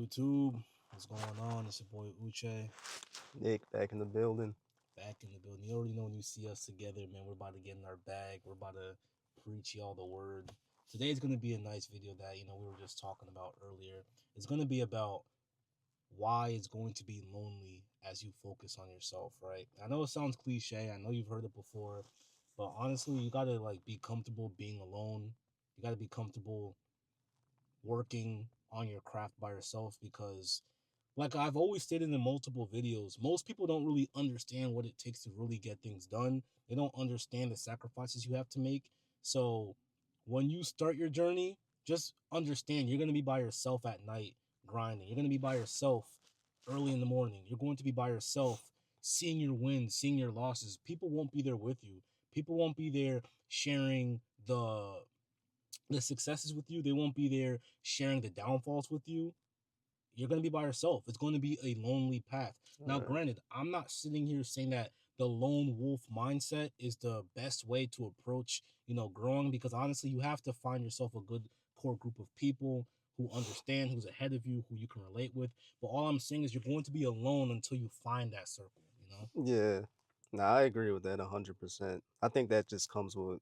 YouTube? What's going on? It's your boy Uche Nick back in the building. back in the building. You already know when you see us together, man. We're about to get in our bag. We're about to preach y'all the word. Today's gonna be a nice video that we were just talking about earlier. It's gonna be about why it's going to be lonely as you focus on yourself, right? I know it sounds cliche. I know you've heard it before, but honestly, you gotta be comfortable being alone. You gotta be comfortable working on your craft by yourself because like I've always stated in multiple videos, most people don't really understand what it takes to really get things done. They don't understand the sacrifices you have to make. So when you start your journey, just understand you're going to be by yourself at night grinding. You're going to be by yourself early in the morning. You're going to be by yourself seeing your wins, seeing your losses. People won't be there with you. People won't be there sharing the successes with you. They won't be there sharing the downfalls with you. You're going to be by yourself. It's going to be a lonely path. Now, Right. granted, I'm not sitting here saying that the lone wolf mindset is the best way to approach, growing because honestly, you have to find yourself a good core group of people who understand, who's ahead of you, who you can relate with. But all I'm saying is you're going to be alone until you find that circle. Yeah. Nah, I agree with that 100%. I think that just comes with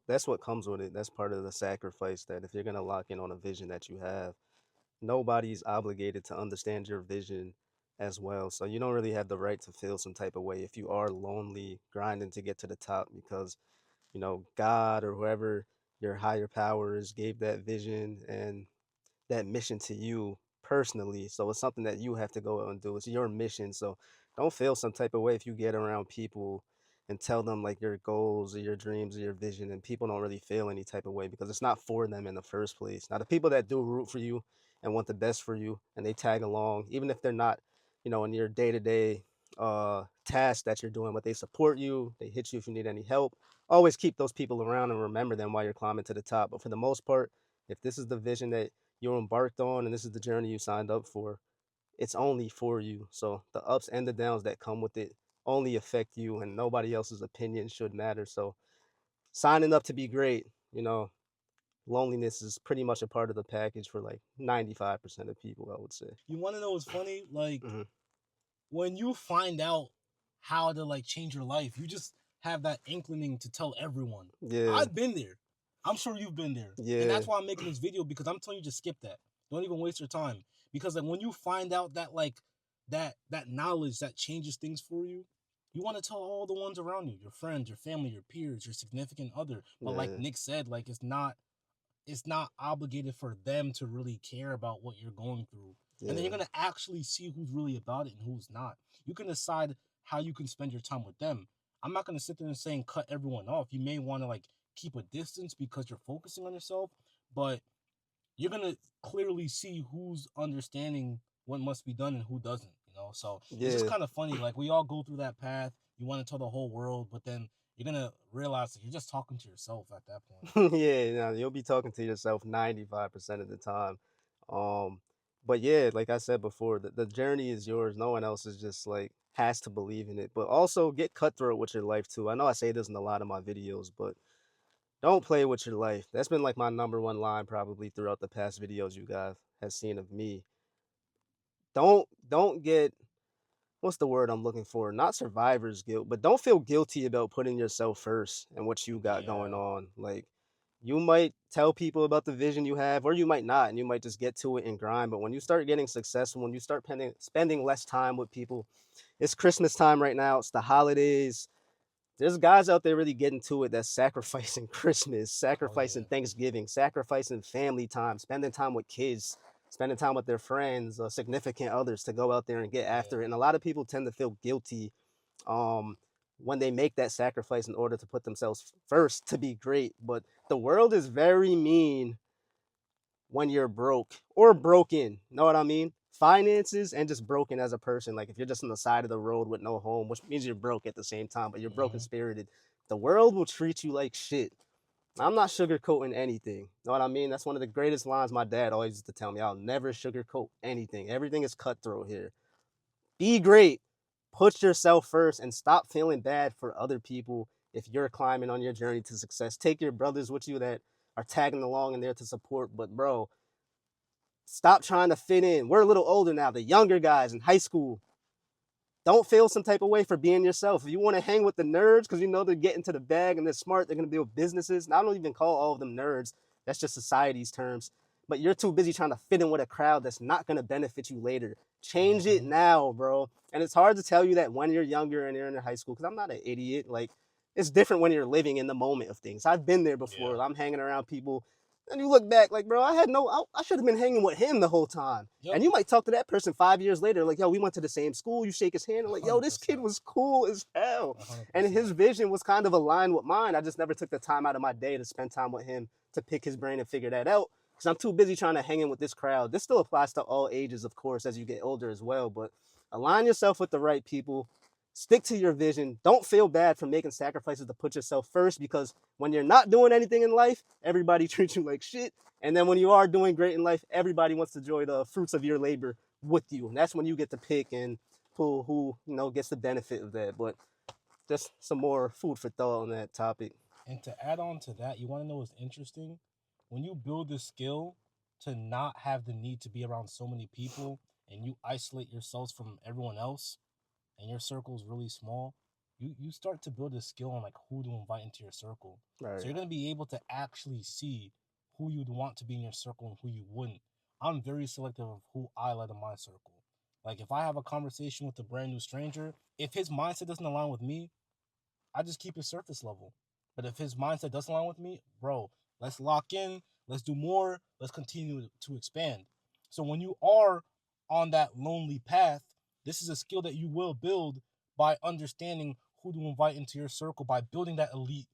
that's what comes with it. That's part of the sacrifice that if you're gonna lock in on a vision that you have, nobody's obligated to understand your vision as well. So you don't really have the right to feel some type of way if you are lonely, grinding to get to the top because, God or whoever your higher powers gave that vision and that mission to you personally. So it's something that you have to go out and do. It's your mission. So don't feel some type of way if you get around people and tell them like your goals or your dreams or your vision and people don't really feel any type of way because it's not for them in the first place. Now the people that do root for you and want the best for you and they tag along, even if they're not, in your day-to-day tasks that you're doing, but they support you, they hit you if you need any help. Always keep those people around and remember them while you're climbing to the top. But for the most part, if this is the vision that you're embarked on and this is the journey you signed up for, it's only for you. So the ups and the downs that come with it only affect you and nobody else's opinion should matter. So signing up to be great, loneliness is pretty much a part of the package for like 95% of people, I would say. You want to know what's funny? Like Hmm. when you find out how to change your life, you just have that inclining to tell everyone. Yeah, I've been there. I'm sure you've been there. And yeah, that's why I'm making this video because I'm telling you to skip that. Don't even waste your time. Because when you find out that that knowledge that changes things for you, you want to tell all the ones around you, your friends, your family, your peers, your significant other. But like yeah, Nick said, it's not obligated for them to really care about what you're going through. And then yeah, you're going to actually see who's really about it and who's not. You can decide how you can spend your time with them. I'm not going to sit there and saying cut everyone off. You may want to keep a distance because you're focusing on yourself, but you're going to clearly see who's understanding what must be done and who doesn't. So it's just yeah. kind of funny. Like we all go through that path. You want to tell the whole world, but then you're going to realize that you're just talking to yourself at that point. Yeah, you'll be talking to yourself 95% of the time. Um, but yeah, like I said before, the journey is yours. No one else is just like has to believe in it. But also get cutthroat with your life too. I know I say this in a lot of my videos, but don't play with your life. That's been like my number one line probably throughout the past videos you guys have seen of me. Don't get what's the word I'm looking for? Not survivor's guilt, but don't feel guilty about putting yourself first and what you got going Yeah. on. Like you might tell people about the vision you have, or you might not, and you might just get to it and grind. But when you start getting successful, when you start spending less time with people, it's Christmas time right now, it's the holidays. There's guys out there really getting to it that's sacrificing Christmas, Oh sacrificing yeah. Thanksgiving, sacrificing family time, spending time with kids, spending time with their friends, significant others to go out there and get Yeah. after it. And a lot of people tend to feel guilty um, when they make that sacrifice in order to put themselves first to be great. But the world is very mean when you're broke or broken. Know what I mean? Finances and just broken as a person. Like if you're just on the side of the road with no home, which means you're broke at the same time, but you're broken Hmm. spirited. The world will treat you like shit. I'm not sugarcoating anything. Know what I mean? That's one of the greatest lines my dad always used to tell me. I'll never sugarcoat anything. Everything is cutthroat here. Be great. Put yourself first and stop feeling bad for other people if you're climbing on your journey to success. Take your brothers with you that are tagging along and there to support. But bro, Stop trying to fit in. We're a little older now. The younger guys in high school, don't feel some type of way for being yourself. If you want to hang with the nerds because you know they're getting to the bag and they're smart, they're going to build businesses. And I don't even call all of them nerds. That's just society's terms. But you're too busy trying to fit in with a crowd that's not going to benefit you later. Change it now, bro. And it's hard to tell you that when you're younger and you're in high school because I'm not an idiot. Like, it's different when you're living in the moment of things. I've been there before. Yeah. I'm hanging around people. And you look back like, bro, I should have been hanging with him the whole time. Yep. And you might talk to that person 5 years later, like, yo, we went to the same school. You shake his hand, and like, yo, this 100%. kid was cool as hell. 100%. And his vision was kind of aligned with mine. I just never took the time out of my day to spend time with him to pick his brain and figure that out. Because I'm too busy trying to hang in with this crowd. This still applies to all ages, of course, as you get older as well. But align yourself with the right people. Stick to your vision. Don't feel bad for making sacrifices to put yourself first, because when you're not doing anything in life, everybody treats you like shit. And then when you are doing great in life, everybody wants to enjoy the fruits of your labor with you. And that's when you get to pick and who gets the benefit of that. But just some more food for thought on that topic. And to add on to that, you want to know what's interesting? When you build the skill to not have the need to be around so many people and you isolate yourselves from everyone else and your circle is really small, you start to build a skill on like who to invite into your circle. Right. So you're going to be able to actually see who you'd want to be in your circle and who you wouldn't. I'm very selective of who I let in my circle. Like if I have a conversation with a brand new stranger, if his mindset doesn't align with me, I just keep it surface level. But if his mindset doesn't align with me, bro, let's lock in, let's do more, let's continue to expand. So when you are on that lonely path, this is a skill that you will build by understanding who to invite into your circle, by building that elite,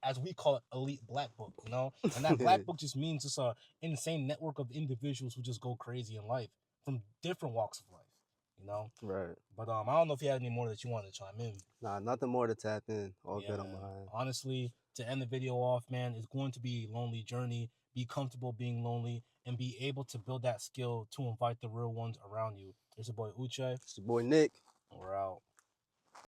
as we call it, elite black book, And that black book just means it's a insane network of individuals who just go crazy in life from different walks of life. Right. But I don't know if you had any more that you wanted to chime in. Nah, nothing more to tap in. All good on man. mine. Honestly, to end the video off, man, it's going to be a lonely journey. Be comfortable being lonely and be able to build that skill to invite the real ones around you. It's your boy Uche. It's your boy Nick. And we're out.